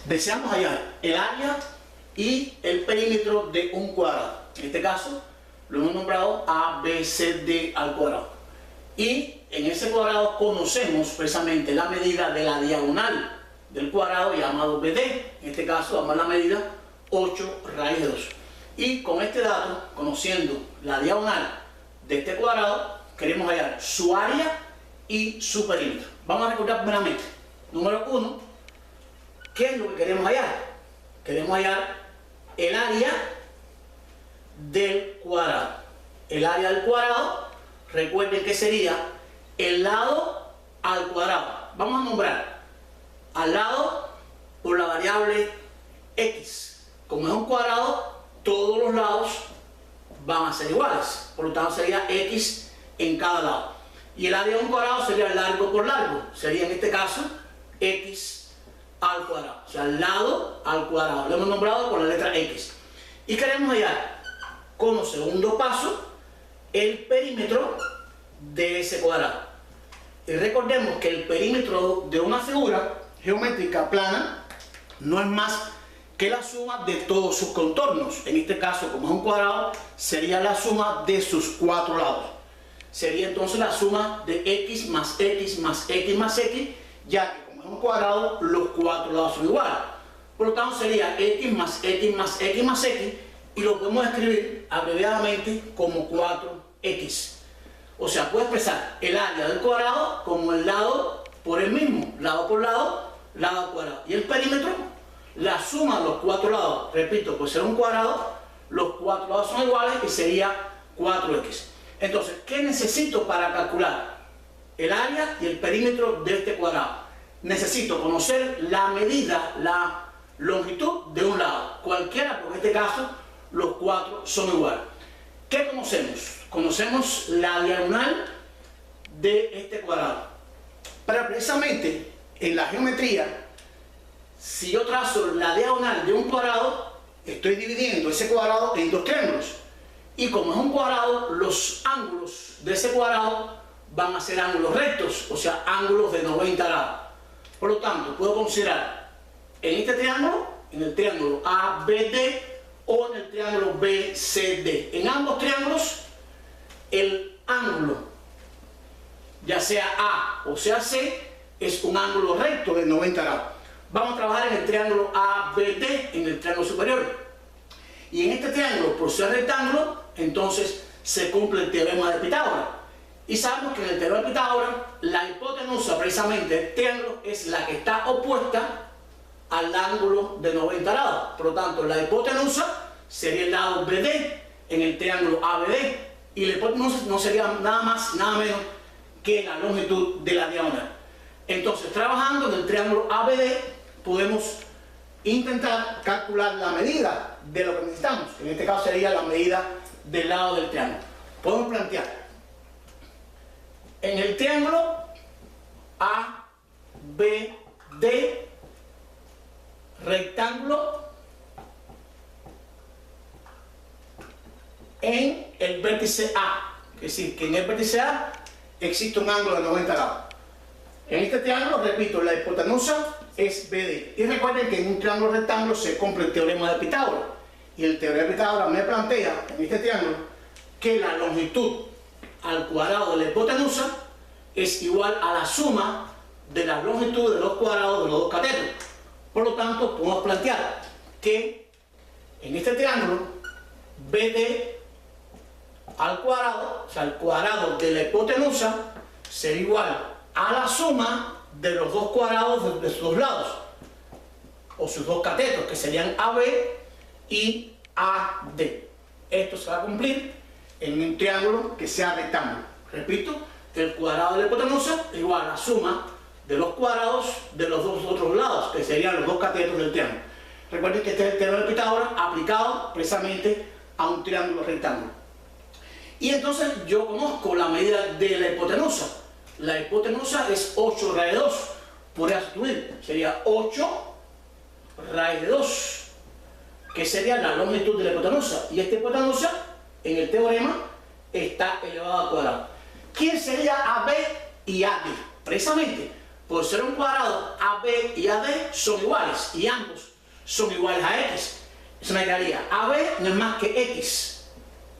Deseamos hallar el área y el perímetro de un cuadrado. En este caso lo hemos nombrado ABCD al cuadrado. Y en ese cuadrado conocemos precisamente la medida de la diagonal del cuadrado llamado BD. En este caso damos la medida 8 raíz de 2. Y con este dato, conociendo la diagonal de este cuadrado, queremos hallar su área y su perímetro. Vamos a recordar primeramente, número 1, ¿qué es lo que queremos hallar? Queremos hallar el área del cuadrado. El área del cuadrado, recuerden que sería el lado al cuadrado. Vamos a nombrar al lado por la variable x. Como es un cuadrado, todos los lados van a ser iguales. Por lo tanto, sería x en cada lado. Y el área de un cuadrado sería largo por largo. Sería en este caso x al cuadrado. O sea, lado al cuadrado. Lo hemos nombrado con la letra x. Y queremos hallar como segundo paso el perímetro de ese cuadrado. Y recordemos que el perímetro de una figura geométrica plana no es más que la suma de todos sus contornos. En este caso, como es un cuadrado, sería la suma de sus cuatro lados. Sería entonces la suma de x más x más x más x, ya que como es un cuadrado, los cuatro lados son iguales. Por lo tanto, sería x más x más x más x, y lo podemos escribir abreviadamente como 4x. O sea, puede expresar el área del cuadrado como el lado por el mismo, lado por lado, lado al cuadrado. Y el perímetro, la suma de los cuatro lados, repito, por ser un cuadrado, los cuatro lados son iguales y sería 4x. Entonces, ¿qué necesito para calcular el área y el perímetro de este cuadrado? Necesito conocer la medida, la longitud de un lado, cualquiera, porque en este caso los cuatro son iguales. ¿Qué conocemos? Conocemos la diagonal de este cuadrado. Pero precisamente en la geometría, si yo trazo la diagonal de un cuadrado, estoy dividiendo ese cuadrado en dos triángulos. Y como es un cuadrado, los ángulos de ese cuadrado van a ser ángulos rectos, o sea, ángulos de 90 grados. Por lo tanto, puedo considerar en este triángulo, en el triángulo ABD, o en el triángulo BCD. En ambos triángulos, el ángulo, ya sea A o sea C, es un ángulo recto de 90 grados. Vamos a trabajar en el triángulo ABD, en el triángulo superior. Y en este triángulo, por ser rectángulo, entonces se cumple el teorema de Pitágoras. Y sabemos que en el teorema de Pitágoras, la hipotenusa precisamente del triángulo es la que está opuesta al ángulo de 90 grados. Por lo tanto, la hipotenusa sería el lado BD en el triángulo ABD, y la hipotenusa no sería nada más, nada menos que la longitud de la diagonal. Entonces, trabajando en el triángulo ABD, podemos intentar calcular la medida de lo que necesitamos. En este caso sería la medida del lado del triángulo. Podemos plantear en el triángulo ABD rectángulo en el vértice A, es decir, que en el vértice A existe un ángulo de 90 grados. En este triángulo, repito, la hipotenusa es BD. Y recuerden que en un triángulo rectángulo se cumple el teorema de Pitágoras. Y el teorema de Pitágoras me plantea en este triángulo que la longitud al cuadrado de la hipotenusa es igual a la suma de la longitud de los cuadrados de los dos catetos. Por lo tanto, podemos plantear que en este triángulo BD al cuadrado, o sea, el cuadrado de la hipotenusa, será igual a la suma de los dos cuadrados de sus dos lados, o sus dos catetos, que serían AB y AD. Esto se va a cumplir en un triángulo que sea rectángulo. Repito, el cuadrado de la hipotenusa es igual a la suma de los cuadrados de los dos otros lados, que serían los dos catetos del triángulo. Recuerden que este es el teorema de Pitágoras aplicado precisamente a un triángulo rectángulo. Y entonces yo conozco la medida de la hipotenusa. La hipotenusa es 8 raíz de 2. Podría sustituir, sería 8 raíz de 2, que sería la longitud de la hipotenusa. Y esta hipotenusa, en el teorema, está elevado al cuadrado. ¿Quién sería AB y AD? Precisamente por ser un cuadrado, AB y AD son iguales y ambos son iguales a X. Eso me quedaría AB no es más que X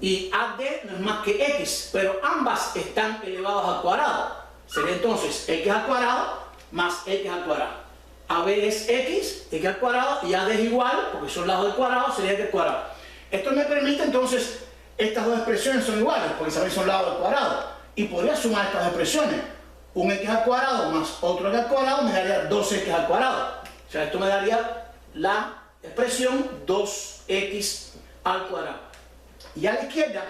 y AD no es más que X, pero ambas están elevadas al cuadrado. Sería entonces X al cuadrado más X al cuadrado. AB es X al cuadrado y AD es igual, porque son lados del cuadrado, sería X al cuadrado. Esto me permite entonces, estas dos expresiones son iguales, porque saben son lados del cuadrado. Y podría sumar estas expresiones. Un X al cuadrado más otro X al cuadrado me daría 2X al cuadrado. O sea, esto me daría la expresión 2X al cuadrado. Y a la izquierda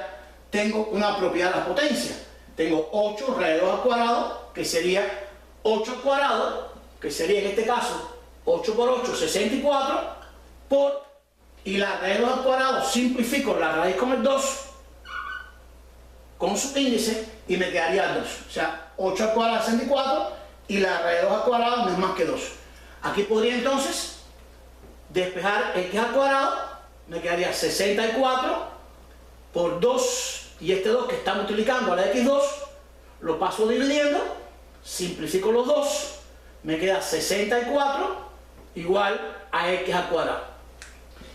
tengo una propiedad de la potencia. Tengo 8 raíz de 2 al cuadrado, que sería 8 al cuadrado, que sería en este caso 8 por 8, 64, y la raíz de 2 al cuadrado, simplifico la raíz con el 2, con su índice, y me quedaría 2. O sea, 8 al cuadrado, 64, y la raíz de 2 al cuadrado no es más que 2. Aquí podría entonces despejar X al cuadrado, me quedaría 64 por 2, y este 2 que está multiplicando a la X2, lo paso dividiendo, simplifico los dos, me queda 64 igual a X al cuadrado.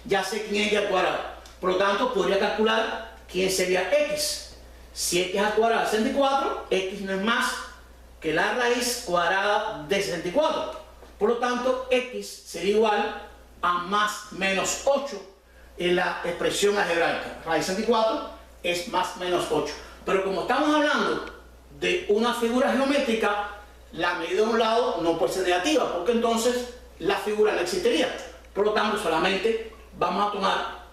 Ya sé quién es X al cuadrado, por lo tanto podría calcular quién sería X. Si X al cuadrado es 64, X no es más que la raíz cuadrada de 64. Por lo tanto, X sería igual a más menos 8 en la expresión algebraica. Raíz 64 es más menos 8. Pero como estamos hablando de una figura geométrica, la medida de un lado no puede ser negativa, porque entonces la figura no existiría. Por lo tanto, solamente vamos a tomar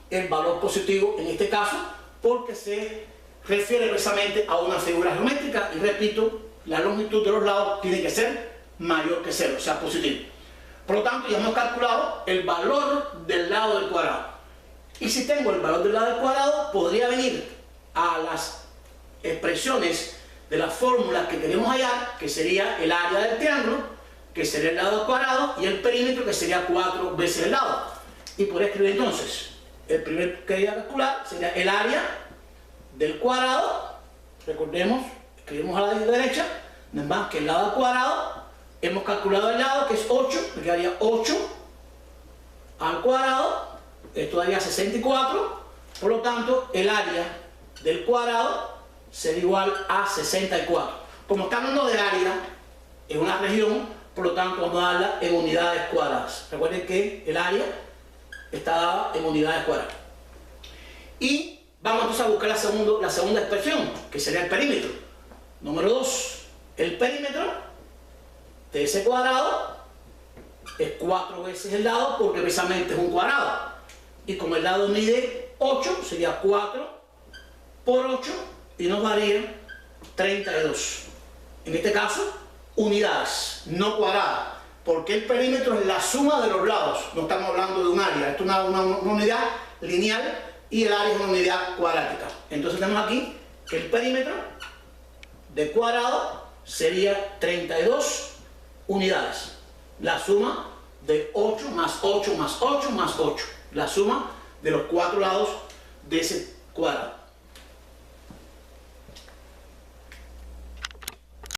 el valor positivo en este caso, porque se refiere precisamente a una figura geométrica, y repito, la longitud de los lados tiene que ser mayor que 0, o sea, positivo. Por lo tanto, ya hemos calculado el valor del lado del cuadrado. Y si tengo el valor del lado del cuadrado, podría venir a las expresiones de las fórmulas que queremos hallar, que sería el área del triángulo, que sería el lado al cuadrado, y el perímetro, que sería 4 veces el lado. Y podría escribir entonces, el primero que quería calcular sería el área del cuadrado. Recordemos, escribimos a la derecha, no es más que el lado al cuadrado. Hemos calculado el lado, que es 8, me quedaría 8 al cuadrado, esto daría 64, por lo tanto el área del cuadrado sería igual a 64. Como estamos hablando de área en una región, por lo tanto vamos a darla en unidades cuadradas. Recuerden que el área está dada en unidades cuadradas. Y vamos entonces a buscar la segunda expresión, que sería el perímetro. Número 2, el perímetro de ese cuadrado es 4 veces el lado, porque precisamente es un cuadrado. Y como el lado mide 8, sería 4 por 8 y nos daría 32. En este caso, unidades, no cuadradas, porque el perímetro es la suma de los lados. No estamos hablando de un área, esto es una unidad lineal y el área es una unidad cuadrática. Entonces tenemos aquí que el perímetro de cuadrado sería 32 unidades, la suma de 8 más 8 más 8 más 8, la suma de los 4 lados de ese cuadrado.